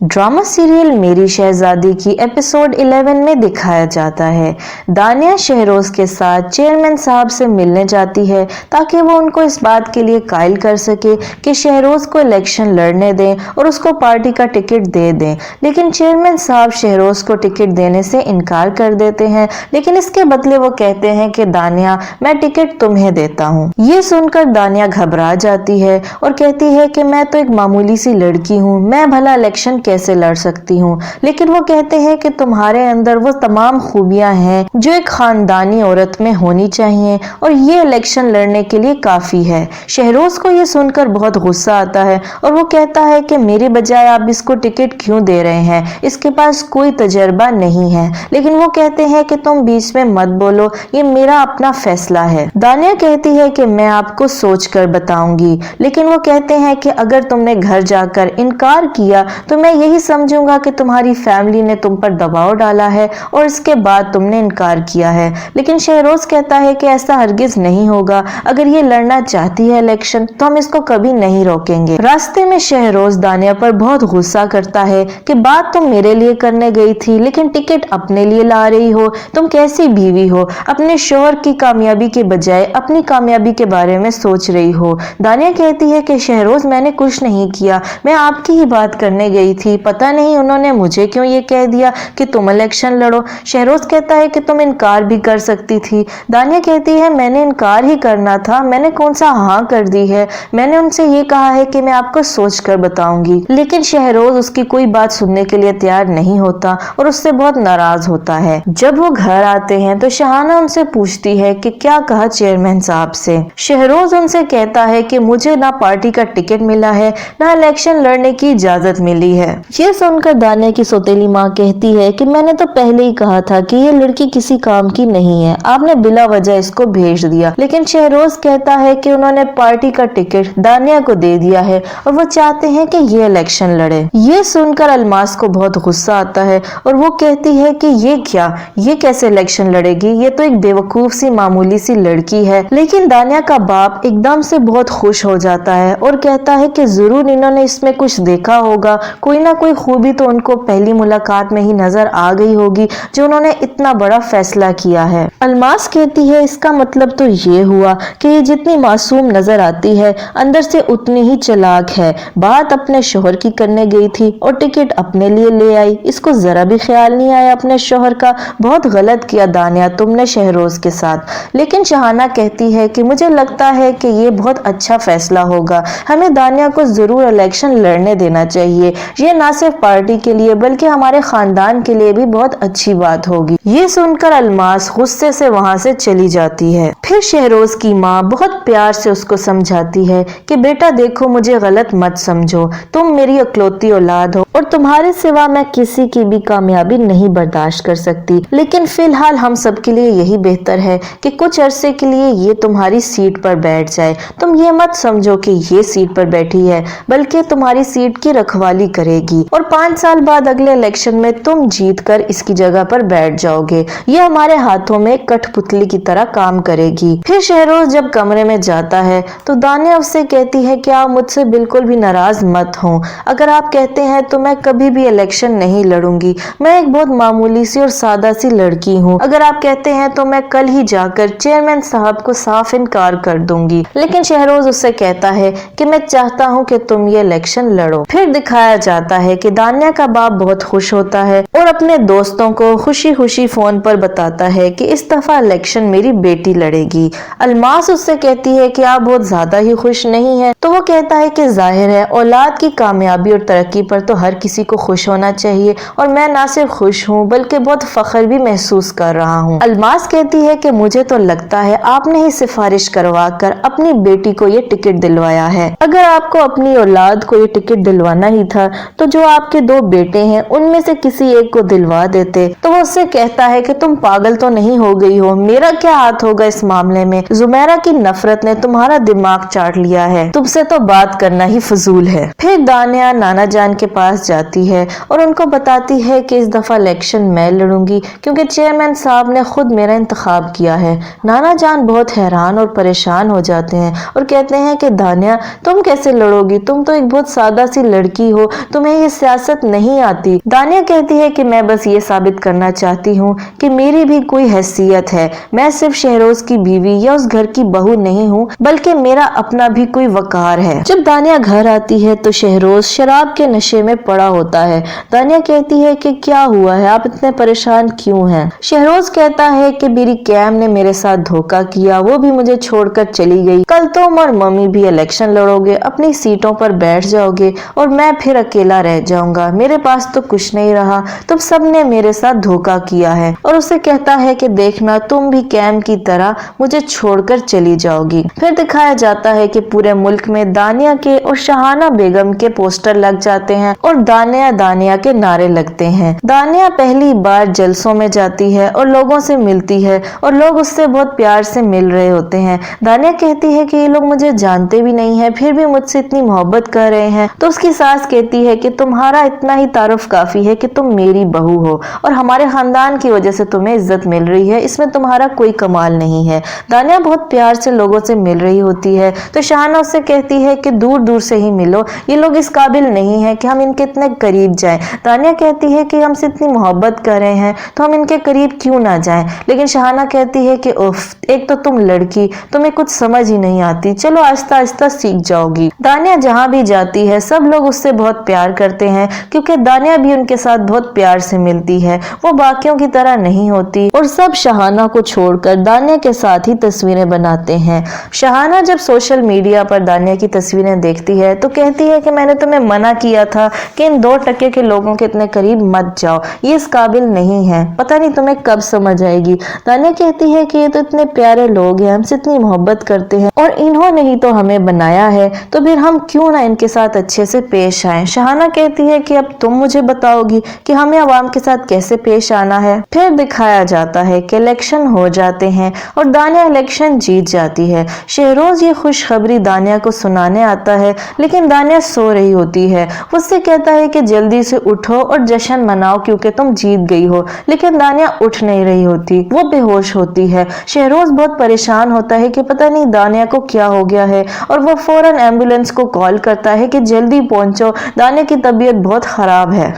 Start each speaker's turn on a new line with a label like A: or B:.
A: Drama serial मेरी शहजादी की episode 11 में दिखाया जाता है दानिया शहरोज के साथ चेयरमैन साहब से मिलने जाती है ताकि वो उनको इस बात के लिए कायल कर सके कि शहरोज को इलेक्शन लड़ने दें और उसको पार्टी का टिकट दे दें। लेकिन चेयरमैन साहब शहरोज को टिकट देने से इनकार कर देते हैं, लेकिन इसके बदले वो कहते हैं कि दानिया मैं टिकट तुम्हें देता हूँ। ये सुनकर दानिया घबरा जाती है और कहती है कि मैं तो एक मामूली सी लड़की हूँ, मैं भला इलेक्शन कैसे लड़ सकती हूँ। लेकिन वो कहते हैं कि तुम्हारे अंदर वो तमाम खूबियां हैं जो एक खानदानी औरत में होनी चाहिए और ये इलेक्शन लड़ने के लिए काफी है। शहरोज को ये सुनकर बहुत गुस्सा आता है और वो कहता है कि मेरे बजाय आप इसको टिकट क्यों दे रहे हैं, इसके पास कोई तजर्बा नहीं है। लेकिन वो कहते हैं कि तुम बीच में मत बोलो, ये मेरा अपना फैसला है। दानिया कहती है कि मैं आपको सोच कर बताऊंगी, लेकिन वो कहते हैं कि अगर तुमने घर जाकर इनकार किया तो मैं यही समझूंगा कि तुम्हारी फैमिली ने तुम पर दबाव डाला है और इसके बाद तुमने इनकार किया है। लेकिन शहरोज कहता है कि ऐसा हरगिज नहीं होगा, अगर ये लड़ना चाहती है इलेक्शन तो हम इसको कभी नहीं रोकेंगे। रास्ते में शहरोज दानिया पर बहुत गुस्सा करता है कि बात तुम मेरे लिए करने गई थी लेकिन टिकट अपने लिए ला रही हो, तुम कैसी बीवी हो, अपने शोहर की कामयाबी के बजाय अपनी कामयाबी के बारे में सोच रही हो। दानिया कहती है कि शहरोज मैंने कुछ नहीं किया, मैं आपकी ही बात करने गई थी, पता नहीं उन्होंने मुझे क्यों ये कह दिया कि तुम इलेक्शन लड़ो। शहरोज कहता है कि तुम इनकार भी कर सकती थी। दानिया कहती है मैंने इनकार ही करना था, मैंने कौन सा हाँ कर दी है, मैंने उनसे ये कहा है कि मैं आपको सोच कर बताऊंगी। लेकिन शहरोज उसकी कोई बात सुनने के लिए तैयार नहीं होता और उससे बहुत नाराज होता है। जब वो घर आते हैं तो शहाना उनसे पूछती है कि क्या कहा चेयरमैन साहब से। शहरोज उनसे कहता है कि मुझे ना पार्टी का टिकट मिला है ना इलेक्शन लड़ने की इजाजत मिली है। ये सुनकर दानिया की सौतेली माँ कहती है कि मैंने तो पहले ही कहा था कि ये लड़की किसी काम की नहीं है, आपने बिला वजह इसको भेज दिया। लेकिन शहरोज कहता है कि उन्होंने पार्टी का टिकट दानिया को दे दिया है और वो चाहते हैं कि ये इलेक्शन लड़े। ये सुनकर अलमास को बहुत गुस्सा आता है और वो कहती है कि ये क्या, ये कैसे इलेक्शन लड़ेगी, ये तो एक बेवकूफ सी मामूली सी लड़की है। लेकिन दानिया का बाप एकदम से बहुत खुश हो जाता है और कहता है कि जरूर इन्होंने इसमें कुछ देखा होगा, कोई ना कोई खूबी तो उनको पहली मुलाकात में ही नजर आ गई होगी जो उन्होंने इतना बड़ा फैसला किया है। अलमास कहती है इसका मतलब तो ये हुआ कि ये जितनी मासूम नजर आती है अंदर से उतनी ही चालाक है। बात अपने शोहर की करने गई थी और टिकट अपने लिए ले आई, इसको जरा भी ख्याल नहीं आया अपने शोहर का। बहुत गलत किया दानिया तुमने शहरोज के साथ। लेकिन शहाना कहती है कि मुझे लगता है कि ये बहुत अच्छा फैसला होगा, हमें दानिया को जरूर इलेक्शन लड़ने देना चाहिए, ये ना सिर्फ पार्टी के लिए बल्कि हमारे खानदान के लिए भी बहुत अच्छी बात होगी। ये सुनकर अलमास गुस्से से वहां से चली जाती है। फिर शहरोज की माँ बहुत प्यार से उसको समझाती है कि बेटा देखो मुझे गलत मत समझो, तुम मेरी इकलौती औलाद हो और तुम्हारे सिवा मैं किसी की भी कामयाबी नहीं बर्दाश्त कर सकती। लेकिन फिलहाल हम सब के लिए यही बेहतर है कि कुछ अरसे के लिए ये तुम्हारी सीट पर बैठ जाए। तुम ये मत समझो कि ये सीट पर बैठी है, बल्कि तुम्हारी सीट की रखवाली करेगी और 5 साल बाद अगले इलेक्शन में तुम जीत कर इसकी जगह पर बैठ जाओगे। ये हमारे हाथों में कठपुतली की तरह काम करेगी। फिर शहरोज जब कमरे में जाता है तो दानिया उससे कहती है कि आप मुझसे बिल्कुल भी नाराज मत हो, अगर आप कहते हैं तो मैं कभी भी इलेक्शन नहीं लड़ूंगी, मैं एक बहुत मामूली सी और सादा सी लड़की हूँ। अगर आप कहते हैं तो मैं कल ही जाकर चेयरमैन साहब को साफ इनकार कर दूंगी। लेकिन शहरोज उससे कहता है कि मैं चाहता हूँ कि तुम ये इलेक्शन लड़ो। फिर दिखाया जाता है कि दानिया का बाप बहुत खुश होता है और अपने दोस्तों को खुशी खुशी फोन पर बताता है कि इस दफा इलेक्शन मेरी बेटी लड़ेगी। अलमास उससे कहती है कि आप बहुत ज्यादा ही खुश नहीं है, तो वो कहता है कि जाहिर है औलाद की कामयाबी और तरक्की पर तो हर किसी को खुश होना चाहिए और मैं ना सिर्फ खुश हूँ बल्कि बहुत फख्र भी महसूस कर रहा हूँ। अलमास कहती है कि मुझे तो लगता है आपने ही सिफारिश करवा कर अपनी बेटी को ये टिकट दिलवाया है। अगर आपको अपनी औलाद को ये टिकट दिलवाना ही था तो जो आपके 2 बेटे हैं उनमें से किसी एक को दिलवा देते। तो वो उससे कहता है कि तुम पागल तो नहीं हो गई हो, मेरा क्या हाथ होगा इस मामले में, जुमेरा की नफरत ने तुम्हारा दिमाग चाट लिया है, तुमसे तो बात करना ही फजूल है। फिर दानिया नाना जान के पास जाती है और उनको बताती है कि इस दफा इलेक्शन मैं लड़ूंगी क्योंकि चेयरमैन साहब ने खुद मेरा इंतखाब किया है। नाना जान बहुत हैरान और परेशान हो जाते हैं और कहते हैं कि दानिया तुम कैसे लड़ोगी, तुम तो एक बहुत सादा सी लड़की हो, तुम्हें ये सियासत नहीं आती। दानिया कहती है कि मैं बस ये साबित करना चाहती हूँ कि मेरी भी कोई हैसियत है, मैं सिर्फ शहरोज की बीवी या उस घर की बहू नहीं हूँ, बल्कि मेरा अपना भी कोई वकार है। जब दानिया घर आती है तो शहरोज शराब के नशे में पड़ा होता है। दानिया कहती है कि क्या हुआ है, आप इतने परेशान क्यों हैं? शहरोज कहता है कि मेरी कैम ने मेरे साथ धोखा किया, वो भी मुझे छोड़कर चली गई। कल तुम और मम्मी भी इलेक्शन लड़ोगे, अपनी सीटों पर बैठ जाओगे और मैं फिर अकेला रह जाऊंगा। मेरे पास तो कुछ नहीं रहा, तुम सबने मेरे साथ धोखा किया है। और उसे कहता है कि देखना तुम भी कैम की तरह मुझे छोड़कर चली जाओगी। फिर दिखाया जाता है कि पूरे मुल्क में दानिया के और शहाना बेगम के पोस्टर लग जाते हैं और दानिया दानिया के नारे लगते हैं। दानिया पहली बार जलसों में जाती है और लोगों से मिलती है और लोग उससे बहुत प्यार से मिल रहे होते हैं। दानिया कहती है कि ये लोग मुझे जानते भी नहीं है, फिर भी मुझसे इतनी मोहब्बत कर रहे हैं। तो उसकी सास कहती है कि तुम्हारा इतना ही तारुफ काफी है कि तुम मेरी बहू हो और हमारे खानदान की वजह से तुम्हें इज्जत मिल रही है, इसमें तुम्हारा कोई कमाल नहीं है। दानिया बहुत प्यार से लोगों से मिल रही होती है तो शहाना उससे कहती है कि दूर दूर से ही मिलो, ये लोग इस काबिल नहीं है कि हम इनके इतने करीब जाएं। दानिया कहती है कि हमसे इतनी मोहब्बत कर रहे हैं तो हम इनके करीब क्यों ना जाएं, लेकिन शहाना कहती है कि उफ, एक तो तुम लड़की, तुम्हें कुछ समझ ही नहीं आती, चलो आहिस्ता आहिस्ता सीख जाओगी। दानिया जहाँ भी जाती है सब लोग उससे बहुत प्यार करते हैं क्योंकि दानिया भी उनके साथ बहुत प्यार से मिलती है, वो बाकियों की तरह नहीं होती और सब शहाना को छोड़कर दानिया के साथ ही तस्वीरें बनाते हैं। शहाना जब सोशल मीडिया पर दानिया की तस्वीरें देखती है तो कहती है कि मैंने तुम्हें मना किया था कि इन 2% के लोगों के इतने करीब मत जाओ, ये इस काबिल नहीं है, पता नहीं तुम्हें कब समझ आएगी। दानिया कहती है कि ये तो इतने प्यारे लोग हैं, हमसे इतनी मोहब्बत करते हैं और इन्होंने ही तो हमें बनाया है, तो फिर हम क्यों ना इनके साथ अच्छे से पेश आए। शहाना कहती है कि अब तुम मुझे बताओगी कि हमें आवाम के साथ कैसे पेश आना है। फिर दिखाया जाता है कि इलेक्शन हो जाते हैं और दानिया इलेक्शन जीत जाती है। शहरोज ये खुशखबरी दानिया को सुनाने आता है लेकिन दानिया सो रही होती है। उससे कहता है कि जल्दी से उठो और जश्न मनाओ क्योंकि तुम जीत गई हो, लेकिन दानिया उठ नहीं रही होती, वो बेहोश होती है। शहरोज बहुत परेशान होता है कि पता नहीं दानिया को क्या हो गया है और वो फौरन एम्बुलेंस को कॉल करता है कि जल्दी पहुंचो, दानिया की तबीयत बहुत खराब है।